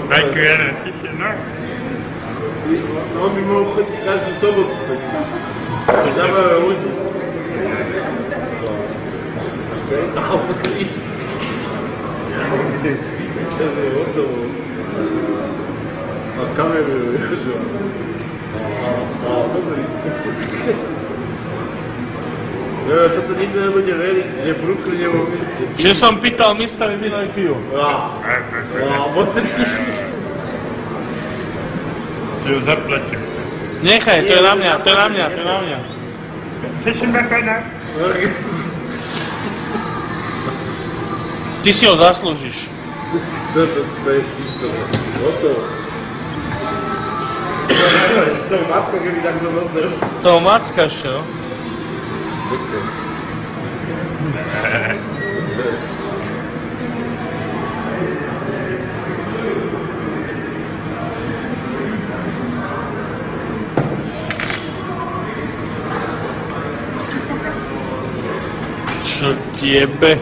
Lekker, no mi mogu kažu sobotu se. Zabava uđu. A kameru još. Toto nikto nebude veriť, že v Brooklyne vo meste. Že som pýtal mister víno aj pivo. Moc sa si ho zaplatím. Nechaj, to je na mňa, to je na mňa, to je na mňa. Sečím bakana. Ty si ho zaslúžiš. To je síto. Gotovo. To je macka, keby tak som nosil. To mackaš, čo? Čo tiebe?